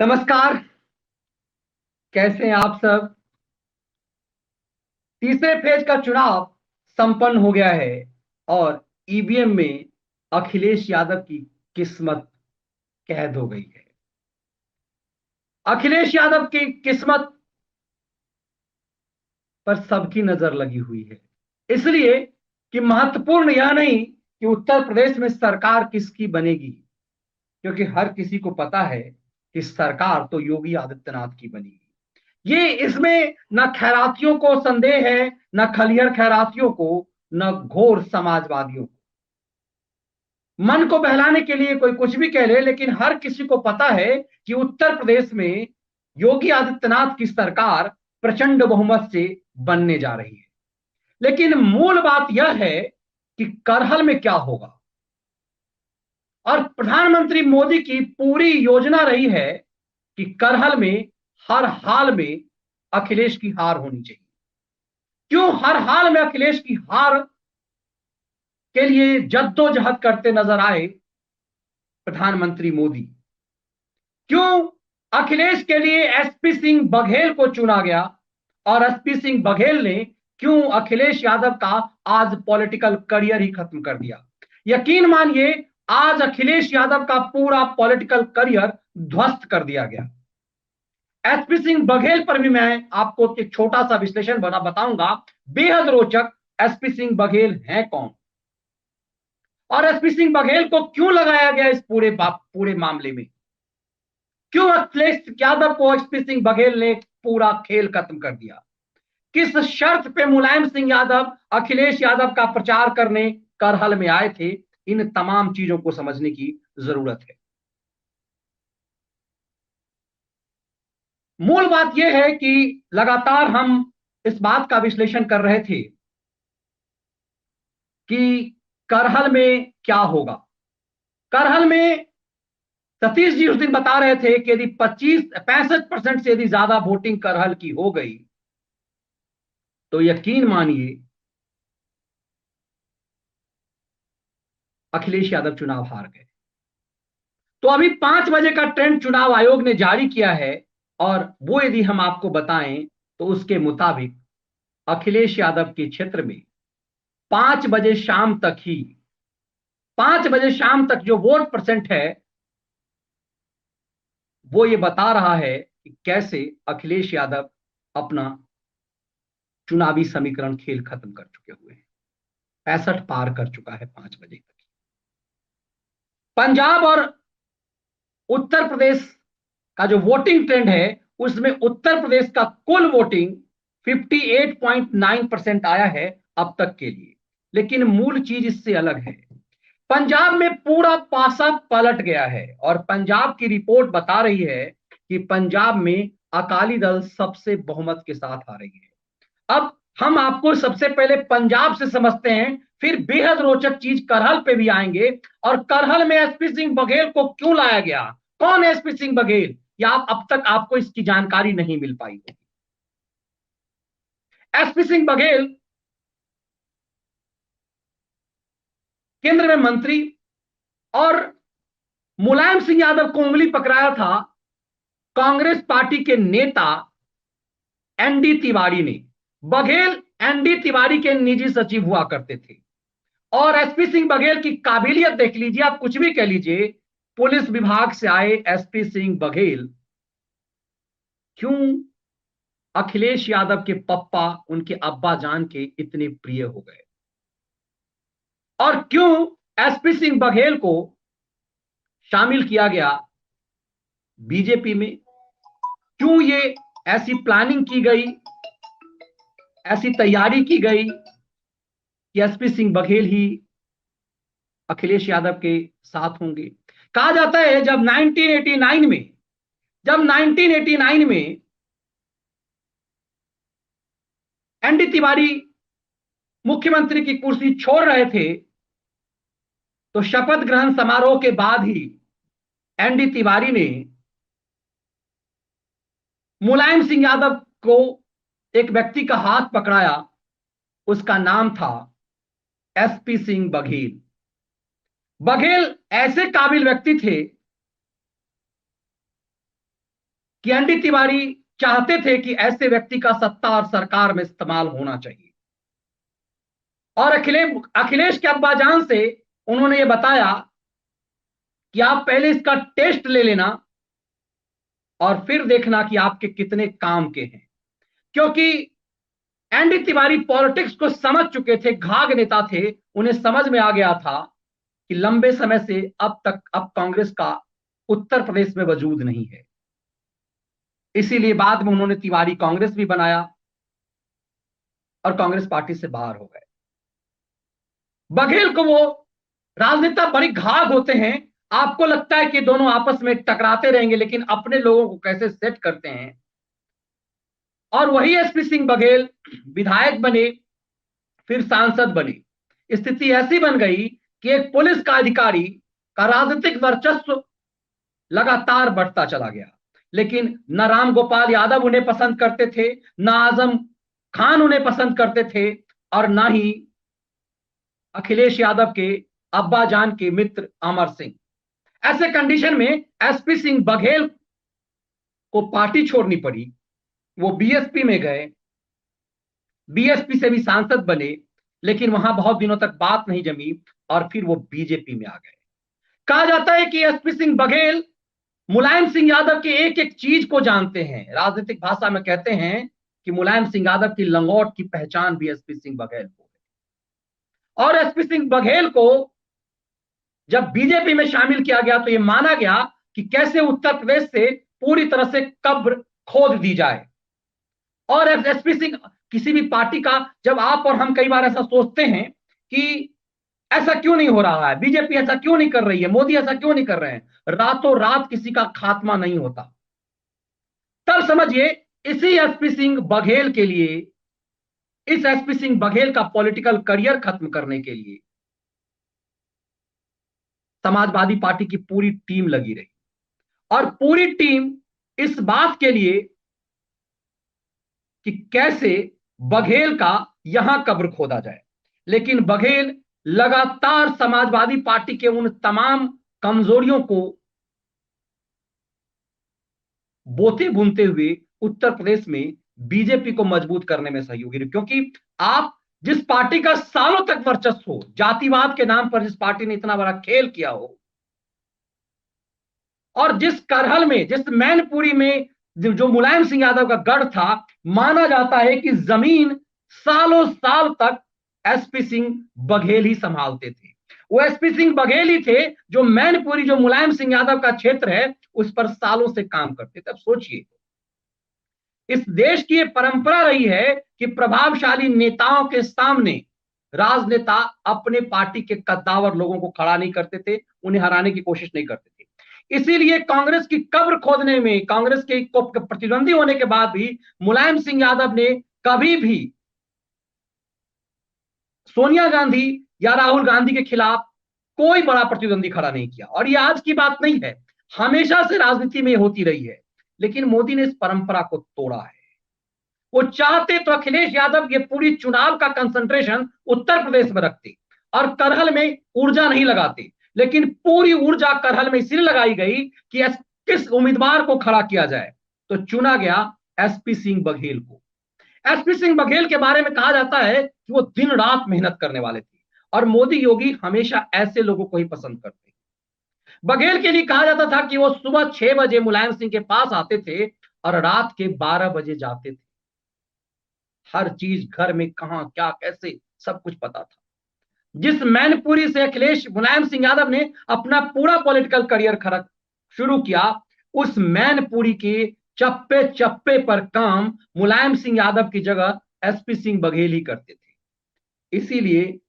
नमस्कार। कैसे हैं आप सब। तीसरे फेज का चुनाव संपन्न हो गया है और ईवीएम में अखिलेश यादव की किस्मत कैद हो गई है। अखिलेश यादव की किस्मत पर सबकी नजर लगी हुई है, इसलिए कि महत्वपूर्ण यह नहीं कि उत्तर प्रदेश में सरकार किसकी बनेगी, क्योंकि हर किसी को पता है कि सरकार तो योगी आदित्यनाथ की बनेगी। ये इसमें न खैरातियों को संदेह है, न खलिहर खैरातियों को, न घोर समाजवादियों को। मन को बहलाने के लिए कोई कुछ भी कह ले, लेकिन हर किसी को पता है कि उत्तर प्रदेश में योगी आदित्यनाथ की सरकार प्रचंड बहुमत से बनने जा रही है। लेकिन मूल बात यह है कि करहल में क्या होगा। और प्रधानमंत्री मोदी की पूरी योजना रही है कि करहल में हर हाल में अखिलेश की हार होनी चाहिए। क्यों हर हाल में अखिलेश की हार के लिए जद्दोजहद करते नजर आए प्रधानमंत्री मोदी? क्यों अखिलेश के लिए एसपी सिंह बघेल को चुना गया और एसपी सिंह बघेल ने क्यों अखिलेश यादव का आज पॉलिटिकल करियर ही खत्म कर दिया? यकीन मानिए, आज अखिलेश यादव का पूरा पॉलिटिकल करियर ध्वस्त कर दिया गया। एसपी सिंह बघेल पर भी मैं आपको एक छोटा सा विश्लेषण बताऊंगा, बेहद रोचक। एसपी सिंह बघेल हैं कौन और एसपी सिंह बघेल को क्यों लगाया गया इस पूरे मामले में? क्यों अखिलेश यादव को एसपी सिंह बघेल ने पूरा खेल खत्म कर दिया? किस शर्त पे मुलायम सिंह यादव अखिलेश यादव का प्रचार करने करहल में आए थे? इन तमाम चीजों को समझने की जरूरत है। मूल बात यह है कि लगातार हम इस बात का विश्लेषण कर रहे थे कि करहल में क्या होगा। करहल में सतीश जी उस दिन बता रहे थे कि यदि 65% से यदि ज्यादा वोटिंग करहल की हो गई तो यकीन मानिए अखिलेश यादव चुनाव हार गए। तो अभी 5 बजे का ट्रेंड चुनाव आयोग ने जारी किया है और वो यदि हम आपको बताएं तो उसके मुताबिक अखिलेश यादव के क्षेत्र में 5 बजे शाम तक ही 5 बजे शाम तक जो वोट परसेंट है वो ये बता रहा है कि कैसे अखिलेश यादव अपना चुनावी समीकरण खेल खत्म कर चुके हुए हैं। 65 पार कर चुका है 5 बजे तक। पंजाब और उत्तर प्रदेश का जो वोटिंग ट्रेंड है उसमें उत्तर प्रदेश का कुल वोटिंग 58.9% आया है अब तक के लिए। लेकिन मूल चीज इससे अलग है। पंजाब में पूरा पासा पलट गया है और पंजाब की रिपोर्ट बता रही है कि पंजाब में अकाली दल सबसे बहुमत के साथ आ रही है। अब हम आपको सबसे पहले पंजाब से समझते हैं, फिर बेहद रोचक चीज करहल पे भी आएंगे। और करहल में एसपी सिंह बघेल को क्यों लाया गया? कौन है एसपी सिंह बघेल? या आप अब तक आपको इसकी जानकारी नहीं मिल पाई होगी। एसपी सिंह बघेल केंद्र में मंत्री और मुलायम सिंह यादव को उंगली पकड़ाया था कांग्रेस पार्टी के नेता एनडी तिवारी ने। बघेल एनडी तिवारी के निजी सचिव हुआ करते थे। और एसपी सिंह बघेल की काबिलियत देख लीजिए, आप कुछ भी कह लीजिए। पुलिस विभाग से आए एसपी सिंह बघेल क्यों अखिलेश यादव के पप्पा, उनके अब्बा जान के इतने प्रिय हो गए? और क्यों एसपी सिंह बघेल को शामिल किया गया बीजेपी में? क्यों ये ऐसी प्लानिंग की गई, ऐसी तैयारी की गई कि एसपी सिंह बघेल ही अखिलेश यादव के साथ होंगे? कहा जाता है जब 1989 में एनडी तिवारी मुख्यमंत्री की कुर्सी छोड़ रहे थे तो शपथ ग्रहण समारोह के बाद ही एनडी तिवारी ने मुलायम सिंह यादव को एक व्यक्ति का हाथ पकड़ाया। उसका नाम था एसपी सिंह बघेल। बघेल ऐसे काबिल व्यक्ति थे कि एनडी तिवारी चाहते थे कि ऐसे व्यक्ति का सत्ता और सरकार में इस्तेमाल होना चाहिए। और अखिलेश के अब्बाजान से उन्होंने ये बताया कि आप पहले इसका टेस्ट ले लेना और फिर देखना कि आपके कितने काम के हैं, क्योंकि एनडी तिवारी पॉलिटिक्स को समझ चुके थे, घाघ नेता थे, उन्हें समझ में आ गया था कि लंबे समय से अब कांग्रेस का उत्तर प्रदेश में वजूद नहीं है। इसीलिए बाद में उन्होंने तिवारी कांग्रेस भी बनाया और कांग्रेस पार्टी से बाहर हो गए। बघेल को वो राजनेता बड़ी घाघ होते हैं, आपको लगता है कि दोनों आपस में टकराते रहेंगे, लेकिन अपने लोगों को कैसे सेट करते हैं। और वही एसपी सिंह बघेल विधायक बने, फिर सांसद बने। स्थिति ऐसी बन गई कि एक पुलिस का अधिकारी का राजनीतिक वर्चस्व लगातार बढ़ता चला गया, लेकिन न राम गोपाल यादव उन्हें पसंद करते थे, न आजम खान उन्हें पसंद करते थे, और न ही अखिलेश यादव के अब्बाजान के मित्र अमर सिंह। ऐसे कंडीशन में एसपी सिंह बघेल को पार्टी छोड़नी पड़ी। वो बीएसपी में गए, बीएसपी से भी सांसद बने, लेकिन वहां बहुत दिनों तक बात नहीं जमी और फिर वो बीजेपी में आ गए। कहा जाता है कि एसपी सिंह बघेल मुलायम सिंह यादव के एक एक चीज को जानते हैं। राजनीतिक भाषा में कहते हैं कि मुलायम सिंह यादव की लंगोट की पहचान भी एसपी सिंह बघेल को है। और एसपी सिंह बघेल को जब बीजेपी में शामिल किया गया तो यह माना गया कि कैसे उत्तर प्रदेश से पूरी तरह से कब्र खोद दी जाए। और एसपी सिंह किसी भी पार्टी का, जब आप और हम कई बार ऐसा सोचते हैं कि ऐसा क्यों नहीं हो रहा है, बीजेपी ऐसा क्यों नहीं कर रही है, मोदी ऐसा क्यों नहीं कर रहे हैं, रातों रात किसी का खात्मा नहीं होता। तब समझिए इसी एसपी सिंह बघेल के लिए, इस एसपी सिंह बघेल का पॉलिटिकल करियर खत्म करने के लिए समाजवादी पार्टी की पूरी टीम लगी रही। और पूरी टीम इस बात के लिए कि कैसे बघेल का यहां कब्र खोदा जाए। लेकिन बघेल लगातार समाजवादी पार्टी के उन तमाम कमजोरियों को बोते बुनते हुए उत्तर प्रदेश में बीजेपी को मजबूत करने में सहयोगी रहे। क्योंकि आप जिस पार्टी का सालों तक वर्चस्व हो, जातिवाद के नाम पर जिस पार्टी ने इतना बड़ा खेल किया हो, और जिस करहल में, जिस मैनपुरी में जो मुलायम सिंह यादव का गढ़ था, माना जाता है कि जमीन सालों साल तक एसपी सिंह बघेल ही संभालते थे। वो एसपी सिंह बघेल ही थे जो मैनपुरी, जो मुलायम सिंह यादव का क्षेत्र है, उस पर सालों से काम करते थे। अब सोचिए, इस देश की ये परंपरा रही है कि प्रभावशाली नेताओं के सामने राजनेता अपने पार्टी के कद्दावर लोगों को खड़ा नहीं करते थे, उन्हें हराने की कोशिश नहीं करते थे। इसीलिए कांग्रेस की कब्र खोदने में, कांग्रेस के प्रतिद्वंदी होने के बाद भी मुलायम सिंह यादव ने कभी भी सोनिया गांधी या राहुल गांधी के खिलाफ कोई बड़ा प्रतिद्वंदी खड़ा नहीं किया। और ये आज की बात नहीं है, हमेशा से राजनीति में होती रही है। लेकिन मोदी ने इस परंपरा को तोड़ा है। वो चाहते तो अखिलेश यादव ये पूरी चुनाव का कंसंट्रेशन उत्तर प्रदेश में रखते और करहल में ऊर्जा नहीं लगाते, लेकिन पूरी ऊर्जा करहल में इसलिए लगाई गई कि किस उम्मीदवार को खड़ा किया जाए, तो चुना गया एसपी सिंह बघेल को। एसपी सिंह बघेल के बारे में कहा जाता है कि वो दिन रात मेहनत करने वाले थे, और मोदी योगी हमेशा ऐसे लोगों को ही पसंद करते। बघेल के लिए कहा जाता था कि वो सुबह 6 बजे मुलायम सिंह के पास आते थे और रात के 12 बजे जाते थे। हर चीज घर में कहां क्या कैसे सब कुछ पता था। जिस मैनपुरी से अखिलेश मुलायम सिंह यादव ने अपना पूरा पॉलिटिकल करियर शुरू किया, उस मैनपुरी के चप्पे चप्पे पर काम मुलायम सिंह यादव की जगह एसपी सिंह बघेल ही करते थे। इसीलिए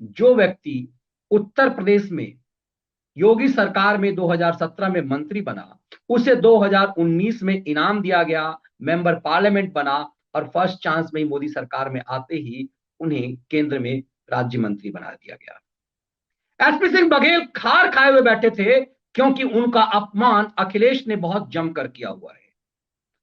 जो व्यक्ति उत्तर प्रदेश में योगी सरकार में 2017 में मंत्री बना, उसे 2019 में इनाम दिया गया, मेंबर पार्लियामेंट बना, और फर्स्ट चांस में ही मोदी सरकार में आते ही उन्हें केंद्र में राज्य मंत्री बना दिया गया। एसपी सिंह बघेल खार खाए हुए बैठे थे, क्योंकि उनका अपमान अखिलेश ने बहुत जमकर किया हुआ है।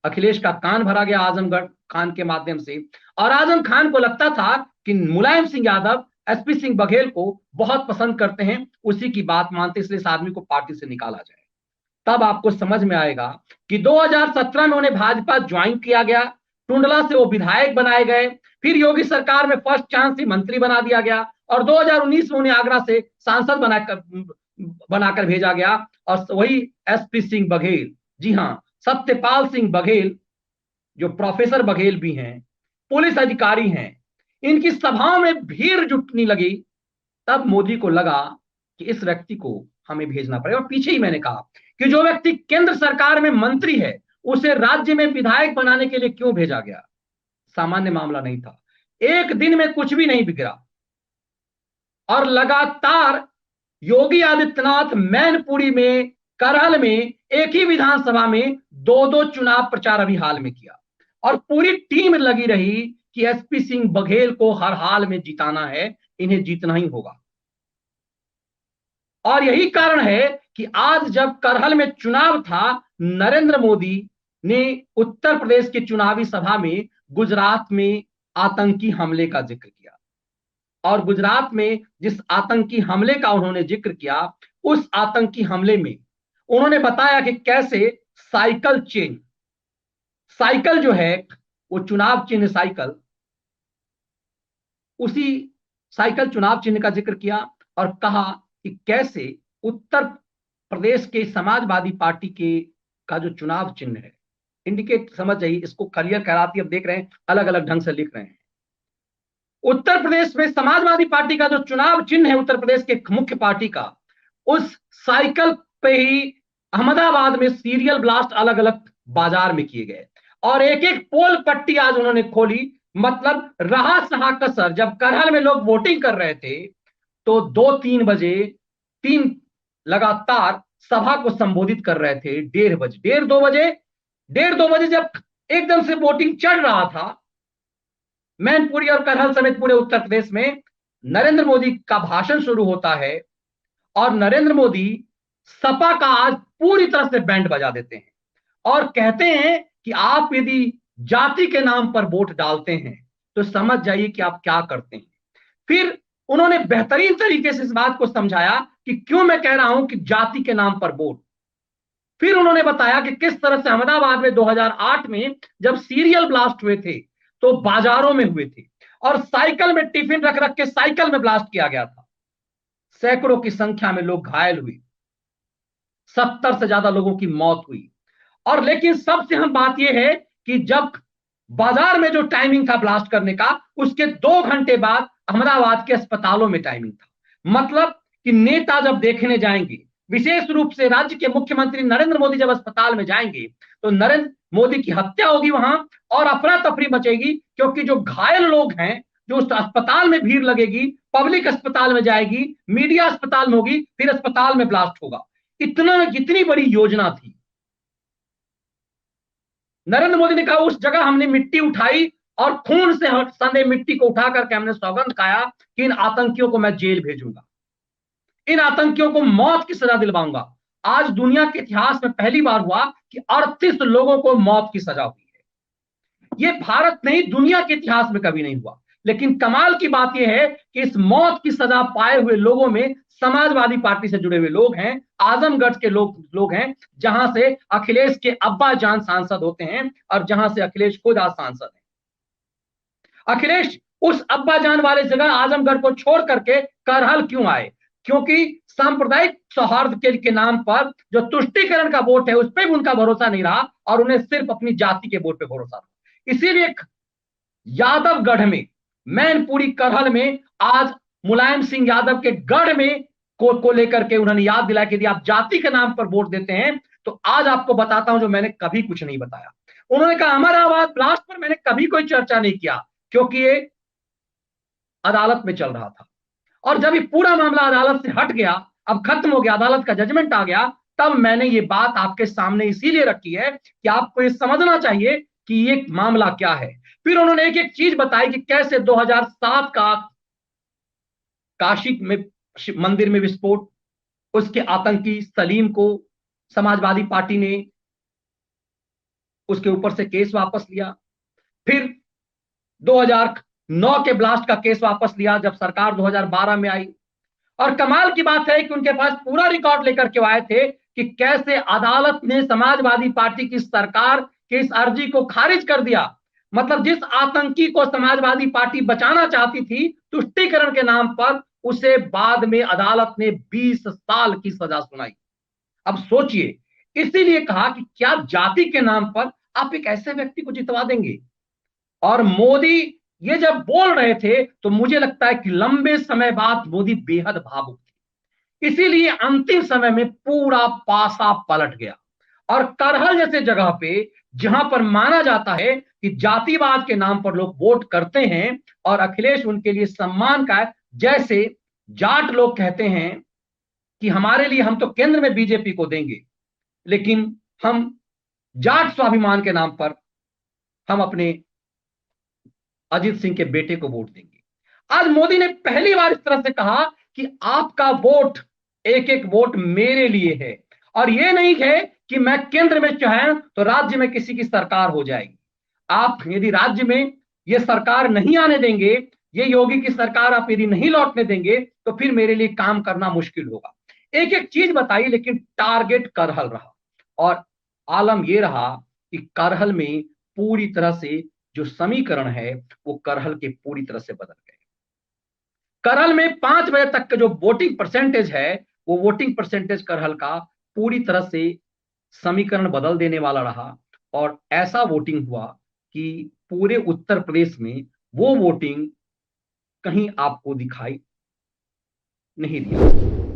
अखिलेश का कान भरा गया आजमगढ़ खान के माध्यम से, और आजम खान को लगता था कि मुलायम सिंह यादव एसपी सिंह बघेल को बहुत पसंद करते हैं, उसी की बात मानते, इसलिए इस आदमी को पार्टी से निकाला जाए। तब आपको समझ में आएगा कि 2017 में उन्हें भाजपा ज्वाइन किया गया, टुंडला से वो विधायक बनाए गए, फिर योगी सरकार में फर्स्ट चांस ही मंत्री बना दिया गया, और 2019 में उन्हें आगरा से सांसद बनाकर भेजा गया। और वही एसपी सिंह बघेल, जी हां, सत्यपाल सिंह बघेल, जो प्रोफेसर बघेल भी हैं, पुलिस अधिकारी हैं, इनकी सभाओं में भीड़ जुटने लगी। तब मोदी को लगा कि इस व्यक्ति को हमें भेजना पड़ेगा। और पीछे ही मैंने कहा कि जो व्यक्ति केंद्र सरकार में मंत्री है, उसे राज्य में विधायक बनाने के लिए क्यों भेजा गया? सामान्य मामला नहीं था। एक दिन में कुछ भी नहीं बिगड़ा, और लगातार योगी आदित्यनाथ मैनपुरी में, करहल में, एक ही विधानसभा में दो दो चुनाव प्रचार अभी हाल में किया, और पूरी टीम लगी रही कि एसपी सिंह बघेल को हर हाल में जिताना है, इन्हें जीतना ही होगा। और यही कारण है कि आज जब करहल में चुनाव था, नरेंद्र मोदी ने उत्तर प्रदेश की चुनावी सभा में गुजरात में आतंकी हमले का जिक्र किया, और गुजरात में जिस आतंकी हमले का उन्होंने जिक्र किया, उस आतंकी हमले में उन्होंने बताया कि कैसे साइकिल चेन, साइकिल जो है वो चुनाव चिन्ह साइकिल, उसी साइकिल चुनाव चिन्ह का जिक्र किया, और कहा कि कैसे उत्तर प्रदेश के समाजवादी पार्टी के का जो चुनाव चिन्ह है, इंडिकेट समझ जाइए, इसको क्लियर कराती, अब देख रहे हैं अलग अलग ढंग से लिख रहे हैं। उत्तर प्रदेश में समाजवादी पार्टी का जो चुनाव चिन्ह है, उत्तर प्रदेश के मुख्य पार्टी का, उस साइकिल पे ही अहमदाबाद में सीरियल ब्लास्ट अलग अलग बाजार में किए गए, और एक एक पोल पट्टी आज उन्होंने खोली। मतलब रहा सहा कसर, जब करहल में लोग वोटिंग कर रहे थे तो 2-3 बजे, 3 लगातार सभा को संबोधित कर रहे थे, 1:30 बजे, 1:30-2 बजे जब एकदम से वोटिंग चढ़ रहा था मैनपुरी और करहल समेत पूरे उत्तर प्रदेश में, नरेंद्र मोदी का भाषण शुरू होता है, और नरेंद्र मोदी सपा का आज पूरी तरह से बैंड बजा देते हैं, और कहते हैं कि आप यदि जाति के नाम पर वोट डालते हैं तो समझ जाइए कि आप क्या करते हैं। फिर उन्होंने बेहतरीन तरीके से इस बात को समझाया कि क्यों मैं कह रहा हूं कि जाति के नाम पर वोट। फिर उन्होंने बताया कि किस तरह से अहमदाबाद में 2008 में जब सीरियल ब्लास्ट हुए थे तो बाजारों में हुए थे, और साइकिल में टिफिन रख रख के साइकिल में ब्लास्ट किया गया था, सैकड़ों की संख्या में लोग घायल हुए, 70 से ज्यादा लोगों की मौत हुई। और लेकिन सबसे अहम बात यह है कि जब बाजार में जो टाइमिंग था ब्लास्ट करने का, उसके 2 घंटे बाद अहमदाबाद के अस्पतालों में टाइमिंग था। मतलब कि नेता जब देखने जाएंगे, विशेष रूप से राज्य के मुख्यमंत्री नरेंद्र मोदी जब अस्पताल में जाएंगे, तो नरेंद्र मोदी की हत्या होगी वहां, और अफरा तफरी मचेगी, क्योंकि जो घायल लोग हैं, जो उस अस्पताल में भीड़ लगेगी, पब्लिक अस्पताल में जाएगी, मीडिया अस्पताल में होगी, फिर अस्पताल में ब्लास्ट होगा। कितनी बड़ी योजना थी। नरेंद्र मोदी ने कहा उस जगह हमने मिट्टी उठाई, और खून से सने मिट्टी को उठा करके हमने सौगंध खाया कि इन आतंकियों को मैं जेल भेजूंगा, इन आतंकियों को मौत की सजा दिलवाऊंगा। आज दुनिया के इतिहास में पहली बार हुआ कि 38 लोगों को मौत की सजा हुई है। यह भारत नहीं, दुनिया के इतिहास में कभी नहीं हुआ। लेकिन कमाल की बात यह है कि इस मौत की सजा पाए हुए लोगों में समाजवादी पार्टी से जुड़े हुए लोग हैं, आजमगढ़ के लोग हैं, जहां से अखिलेश के अब्बा जान सांसद होते हैं, और जहां से अखिलेश खुद आज सांसद हैं। अखिलेश उस अब्बा जान वाले जगह आजमगढ़ को छोड़ करके करहल क्यों आए? क्योंकि सांप्रदायिक सौहार्द के नाम पर जो तुष्टीकरण का वोट है, उस पर भी उनका भरोसा नहीं रहा, और उन्हें सिर्फ अपनी जाति के वोट पे भरोसा रहा। इसीलिए यादवगढ़ में, मैनपुरी करहल में आज मुलायम सिंह यादव के गढ़ में को लेकर के उन्होंने याद दिलाया कि यदि आप जाति के नाम पर वोट देते हैं, तो आज आपको बताता हूं जो मैंने कभी कुछ नहीं बताया। उन्होंने कहा अमरावती ब्लास्ट पर मैंने कभी कोई चर्चा नहीं किया, क्योंकि ये अदालत में चल रहा था, और जब ये पूरा मामला अदालत से हट गया, अब खत्म हो गया, अदालत का जजमेंट आ गया, तब मैंने ये बात आपके सामने इसीलिए रखी है कि आपको ये समझना चाहिए कि ये मामला क्या है। फिर उन्होंने एक एक चीज बताई कि कैसे 2007 का काशी में मंदिर में विस्फोट, उसके आतंकी सलीम को समाजवादी पार्टी ने उसके ऊपर से केस वापस लिया। फिर 2009 के ब्लास्ट का केस वापस लिया जब सरकार 2012 में आई। और कमाल की बात है कि उनके पास पूरा रिकॉर्ड लेकर के आए थे कि कैसे अदालत ने समाजवादी पार्टी की सरकार के इस अर्जी को खारिज कर दिया। मतलब जिस आतंकी को समाजवादी पार्टी बचाना चाहती थी तुष्टीकरण के नाम पर, उसे बाद में अदालत ने 20 साल की सजा सुनाई। अब सोचिए, इसीलिए कहा कि क्या जाति के नाम पर आप एक ऐसे व्यक्ति को जितवा देंगे। और मोदी ये जब बोल रहे थे तो मुझे लगता है कि लंबे समय बाद मोदी बेहद भावुक थे, इसीलिए अंतिम समय में पूरा पासा पलट गया। और करहल जैसे जगह पे, जहां पर माना जाता है कि जातिवाद के नाम पर लोग वोट करते हैं और अखिलेश उनके लिए सम्मान का है, जैसे जाट लोग कहते हैं कि हमारे लिए हम तो केंद्र में बीजेपी को देंगे, लेकिन हम जाट स्वाभिमान के नाम पर हम अपने अजीत सिंह के बेटे को वोट देंगे। आज मोदी ने पहली बार इस तरह से कहा कि आपका वोट, एक एक वोट मेरे लिए है, और यह नहीं है कि मैं केंद्र में चाहे तो राज्य में किसी की सरकार हो जाएगी। आप यदि राज्य में यह सरकार नहीं आने देंगे, ये योगी की सरकार आप यदि नहीं लौटने देंगे, तो फिर मेरे लिए काम करना मुश्किल होगा। एक एक चीज बताई, लेकिन टारगेट करहल रहा। और आलम यह रहा कि करहल में पूरी तरह से जो समीकरण है वो करहल के पूरी तरह से बदल गए। करहल में 5 बजे तक का जो वोटिंग परसेंटेज है, वो वोटिंग परसेंटेज करहल का पूरी तरह से समीकरण बदल देने वाला रहा। और ऐसा वोटिंग हुआ कि पूरे उत्तर प्रदेश में वो वोटिंग कहीं आपको दिखाई नहीं दिया।